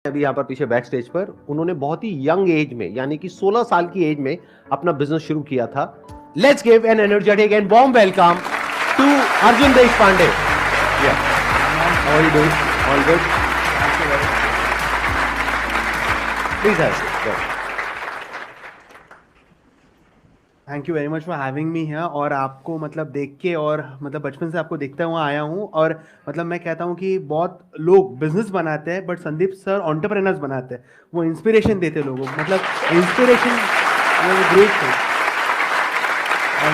अभी यहाँ पर पीछे बैक स्टेज पर उन्होंने बहुत ही यंग एज में यानी कि 16 साल की एज में अपना बिजनेस शुरू किया था। Let's give an energetic and warm welcome to Arjun Desh Pande. All good, all good. Please thank you very much for having me here. और आपको मतलब देख के और मतलब बचपन से आपको देखता हुआ आया हूँ। और मतलब मैं कहता हूँ कि बहुत लोग बिजनेस बनाते हैं बट संदीप सर एंटरप्रेन्योर्स बनाते हैं। वो इंस्पिरेशन देते लोगों को, मतलब इंस्पिरेशन ग्रेट थिंग।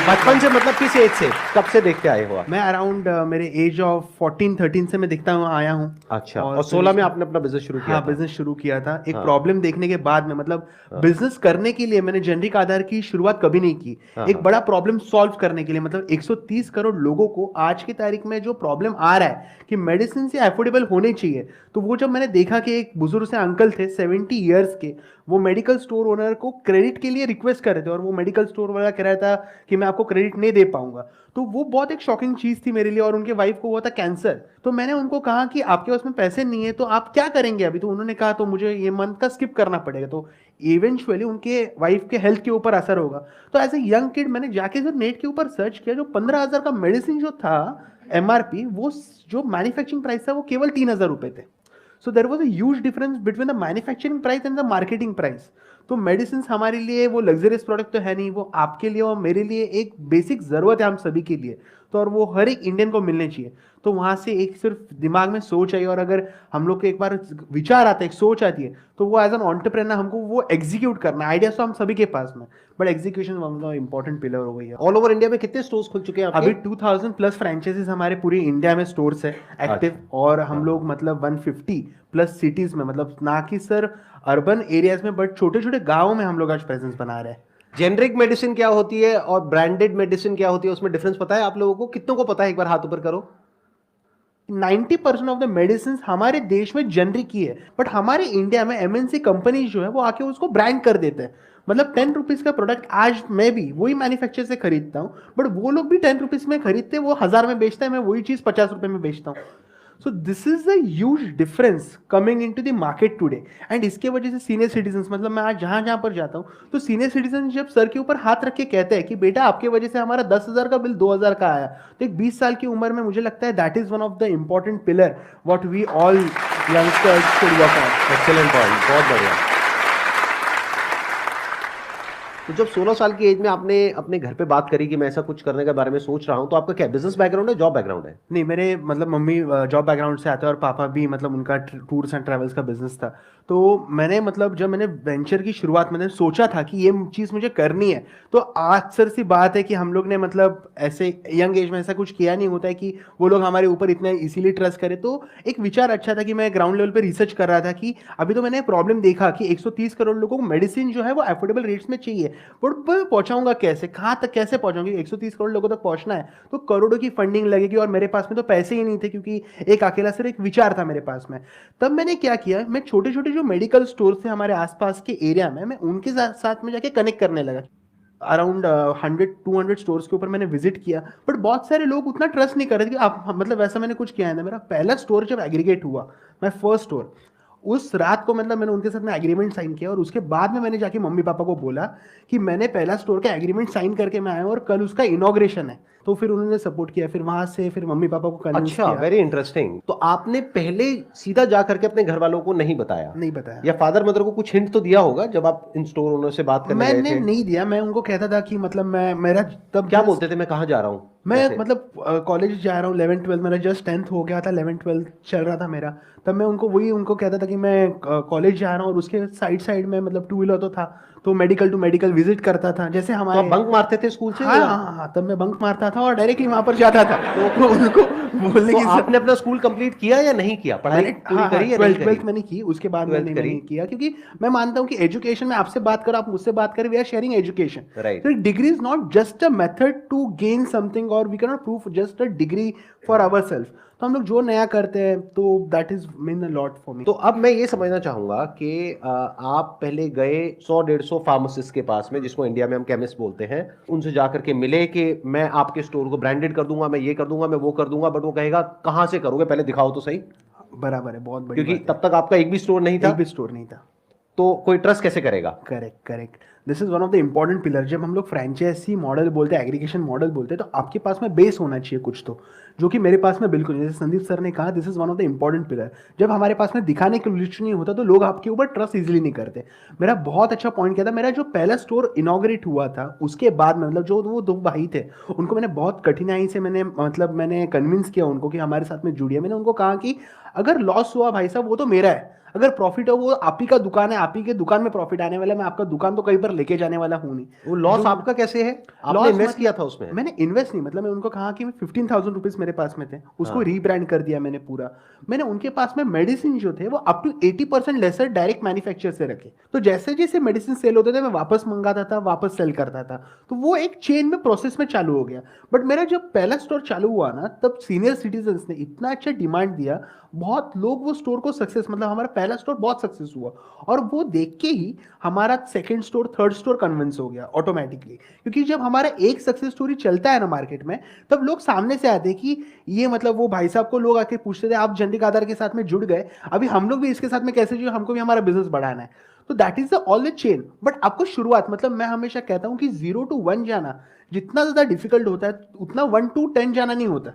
बचपन से मतलब किस एज से, कब से देखते आए हो आप? मैं अराउंड मेरे एज ऑफ 14-13 से मैं दिखता हुआ आया हूँ। अच्छा, और 16 में आपने अपना बिजनेस शुरू किया हाँ, था? बिजनेस शुरू किया था एक हाँ। प्रॉब्लम देखने के बाद में। मतलब हाँ। बिजनेस करने के लिए मैंने जेनरिक आधार की शुरुआत कभी नहीं की। हाँ, एक हाँ। बड़ा प्रॉब्लम सॉल्व करने के लिए, मतलब 130 करोड़ लोगों को आज की तारीख में जो प्रॉब्लम आ रहा है कि मेडिसिन से अफोर्डेबल होने चाहिए, तो वो जब मैंने देखा कि एक बुजुर्ग से अंकल थे 70 ईयर्स के, वो मेडिकल स्टोर ओनर को क्रेडिट के लिए रिक्वेस्ट कर रहे थे और वो मेडिकल स्टोर वाला कह रहा था कि मैं आपको क्रेडिट नहीं दे पाऊंगा। तो वो बहुत एक शॉकिंग चीज थी मेरे लिए। और उनके वाइफ को हुआ था कैंसर। तो मैंने उनको कहा कि आपके पास में पैसे नहीं है तो आप क्या करेंगे अभी? तो उन्होंने कहा तो मुझे ये मंथ का स्किप करना पड़ेगा, तो इवेंचुअली उनके वाइफ के हेल्थ के ऊपर असर होगा। तो एज ए यंग किड मैंने जाके जो नेट के ऊपर सर्च किया, जो 15,000 का मेडिसिन जो था एमआरपी, वो जो मैन्युफैक्चरिंग प्राइस था वो केवल 3,000 रुपए थे। So there was a huge difference between the manufacturing price and the marketing price. तो मेडिसिन हमारे लिए वो लग्जरियस प्रोडक्ट तो है नहीं, वो आपके लिए और मेरे लिए एक बेसिक जरूरत है, हम सभी के लिए। तो और वो हर एक इंडियन को मिलने चाहिए। तो वहां से एक सिर्फ दिमाग में सोच आई, और अगर हम लोग को एक बार विचार आता है, एक सोच आती है, तो वो एज एन एंटरप्रेन्योर हमको वो एग्जीक्यूट करना है। आइडियाज तो हम सभी के पास में, but execution one of the important pillar हो गई है। ऑल ओवर इंडिया में कितने स्टोर्स खुल चुके हैं आपके? अभी 2000 प्लस फ्रेंचाइजीज हमारे पूरी इंडिया में स्टोर्स है एक्टिव। अच्छा। और हम हाँ। लोग मतलब 150 प्लस सिटीज में, मतलब ना कि सर अर्बन एरियाज में, बट छोटे छोटे गाँव में हम लोग आज प्रेजेंस बना रहे हैं। जेनरिक मेडिसिन क्या होती है और ब्रांडेड मेडिसिन क्या होती है, उसमें डिफरेंस पता है आप लोगों को? कितनों को पता है, एक बार हाथ ऊपर करो। 90% ऑफ द मेडिसिन हमारे देश में जनरिक ही है, बट हमारे इंडिया में एमएनसी कंपनीज जो है वो आके उसको ब्रांड कर देते हैं। मतलब 10 रुपीज का प्रोडक्ट आज मैं भी वही मैन्युफैक्चर से खरीदता हूँ, बट वो लोग भी 10 रुपीज में खरीदते हैं, वो 1000 में बेचता है, मैं वही चीज 50 रुपए में बेचता हूँ। So this is the huge difference coming into the market today. And इसके वजह से सीनियर सिटीजन, मतलब मैं आज जहां जहां पर जाता हूँ, तो सीनियर सिटीजन जब सर के ऊपर हाथ रख के कहते हैं कि बेटा आपके वजह से हमारा 10,000 का बिल 2,000 का आया, तो एक 20 साल की उम्र में मुझे लगता है that is one of the important pillar what we all youngsters should work on. Excellent point, बहुत बढ़िया। तो जब 16 साल की एज में आपने अपने घर पे बात करी कि मैं ऐसा कुछ करने के बारे में सोच रहा हूं, तो आपका क्या बिजनेस बैकग्राउंड है, जॉब बैकग्राउंड है? नहीं, मेरे मतलब मम्मी जॉब बैकग्राउंड से आते हैं और पापा भी मतलब उनका टूर्स एंड ट्रैवल्स का बिजनेस था। तो मैंने मतलब जब मैंने वेंचर की शुरुआत मैंने सोचा था कि ये चीज़ मुझे करनी है, तो अक्सर सी बात है कि हम लोग ने मतलब ऐसे यंग एज में ऐसा कुछ किया नहीं होता है कि वो लोग हमारे ऊपर इतना इसीलिए ट्रस्ट करे। तो एक विचार अच्छा था कि मैं ग्राउंड लेवल पे रिसर्च कर रहा था कि अभी तो मैंने प्रॉब्लम देखा कि 130 करोड़ लोगों को मेडिसिन जो है वो अफोर्डेबल रेट्स में चाहिए, बट मैं पहुंचाऊंगा कैसे, कहाँ तक कैसे पहुंचाऊंगी? 130 करोड़ लोगों तक पहुंचना है तो करोड़ों की फंडिंग लगेगी, और मेरे पास में तो पैसे ही नहीं थे, क्योंकि एक अकेला सिर्फ एक विचार था मेरे पास में। तब मैंने क्या किया, मैं छोटे छोटे जो मेडिकल स्टोर थे हमारे आसपास के एरिया में, मैं उनके साथ में जाके कनेक्ट करने लगा। अराउंड 100-200 स्टोर्स के ऊपर मैंने विजिट किया, बट बहुत सारे लोग उतना ट्रस्ट नहीं कर रहे थे कि आप मतलब वैसा मैंने कुछ किया है ना। मेरा पहला स्टोर जब एग्रीगेट हुआ, माय फर्स्ट स्टोर, उस रात को मतलब मैंने उनके साथ में एग्रीमेंट साइन किया, और उसके बाद में मैंने जाके मम्मी पापा को बोला कि मैंने पहला स्टोर का एग्रीमेंट साइन करके मैं आया हूं और कल उसका इनॉग्रेशन है। तो फिर उन्होंने सपोर्ट किया, फिर वहां से फिर मम्मी पापा को कन्विंस अच्छा, किया। Very interesting. तो आपने पहले सीधा जा करके अपने घर वालों को नहीं बताया? नहीं बताया। या फादर मदर को कुछ हिंट तो दिया होगा जब आप इन स्टोर ओनर से बात करने गए मैंने थे? नहीं दिया, मैं उनको कहता था कि मतलब मैं मेरा तब क्या बोलते थे, मैं कहाँ जा रहा हूँ? मैं जैसे मतलब कॉलेज जा रहा हूँ, 11th-12 मेरा जस्ट 10th हो गया था, 11th-12 चल रहा था मेरा। तब मैं उनको वही उनको कहता था कि मैं कॉलेज जा रहा हूँ, और उसके साइड साइड में मतलब टू व्हीलर तो था, तो मेडिकल टू मेडिकल विजिट करता था जैसे तो आप हमारे। बंक मारते थे स्कूल से हाँ या? हाँ हाँ हाँ, तब मैं बंक मारता था और डायरेक्टली वहां पर जाता था। तो उनको बोलने तो की आपने अपना स्कूल कंप्लीट किया या नहीं किया, पढ़ाई मैंने पूरी हाँ हाँ करी या नहीं 12th करी? 12th मैंने की, उसके बाद 12th मैंने करी। मैंने किया, क्योंकि मैं मानता हूँ कि एजुकेशन में आपसे बात करो, आप मुझसे बात करें, we are sharing education. Right. तो degree is not just a method to gain something, और we can not prove just a degree for our self. तो हम लोग जो नया करते हैं तो that is mean a lot for me. तो अब मैं ये समझना चाहूंगा कि आप पहले गए 100-150 फार्मासिस्ट के पास में, जिसको इंडिया में हम केमिस्ट बोलते हैं, उनसे जाकर के मिले कि मैं आपके स्टोर को ब्रांडेड कर दूंगा, मैं ये कर दूंगा, मैं वो कर दूंगा, बट वो कहेगा कहां से करोगे, पहले दिखाओ तो सही। बराबर है, बहुत बड़ी क्योंकि बात है। तब तक आपका एक भी स्टोर नहीं था, एक भी स्टोर नहीं था। तो कोई ट्रस्ट कैसे करेगा? Correct, correct. This is one of the important pillar. जब हम लोग फ्रेंचाइजी मॉडल बोलते हैं, एग्रीगेशन मॉडल बोलते हैं, तो आपके पास में बेस होना चाहिए कुछ तो, जो कि मेरे पास में बिल्कुल नहीं। जैसे संदीप सर ने कहा, this is one of the important pillar. जब हमारे पास में दिखाने के लिस्ट नहीं होता तो लोग आपके ऊपर ट्रस्ट इजीली नहीं करते। मेरा बहुत अच्छा पॉइंट क्या था, मेरा जो पहला स्टोर इनॉग्रेट हुआ था उसके बाद में, मतलब जो वो दो भाई थे, उनको मैंने बहुत कठिनाई से मैंने कन्विंस किया उनको कि हमारे साथ में जुड़िए। मैंने उनको कहा कि अगर लॉस हुआ भाई साहब वो तो मेरा है, अगर प्रॉफिट हो वो आप ही का दुकान है, आप ही के दुकान में प्रॉफिट आने वाला है, मैं आपका दुकान तो कहीं पर लेके जाने वाला हूं नहीं। वो लॉस जो आपका कैसे है? आपने लॉस इन्वेस्ट किया था उसमें? मैंने इन्वेस्ट नहीं, मतलब मैं उनको कहा कि 15,000 रुपीज मेरे पास में थे, उसको हाँ। रीब्रांड कर दिया मैंने पूरा। मैंने उनके पास में मेडिसिन जो थे वो up to 80% lesser direct manufacture से रखे, तो जैसे जैसे मेडिसिन सेल होते थे मैं वापस मंगाता था, वापस सेल करता था, तो वो एक चेन में प्रोसेस में चालू हो गया। बट मेरा जब पहला स्टोर चालू हुआ ना, तब सीनियर सिटीजन ने इतना अच्छा डिमांड दिया, बहुत लोग वो स्टोर को सक्सेस, मतलब हमारा पहला स्टोर बहुत सक्सेस हुआ, और वो देख के ही हमारा second store, third store convince हो गया ऑटोमेटिकली। क्योंकि जब हमारा एक सक्सेस स्टोरी चलता है ना मार्केट में, तब लोग सामने से आते हैं कि ये, मतलब वो भाई साहब को लोग आके पूछते थे, आप जंडिक आधार के साथ में जुड़ गए, अभी हम लोग भी इसके साथ में कैसे जुड़े, हमको भी हमारा बिजनेस बढ़ाना है। तो that is the all the chain. But आपको शुरुआत, मतलब मैं हमेशा कहता हूं कि 0 to 1 जाना जितना ज्यादा डिफिकल्ट होता है, उतना 1 to 10 जाना नहीं होता।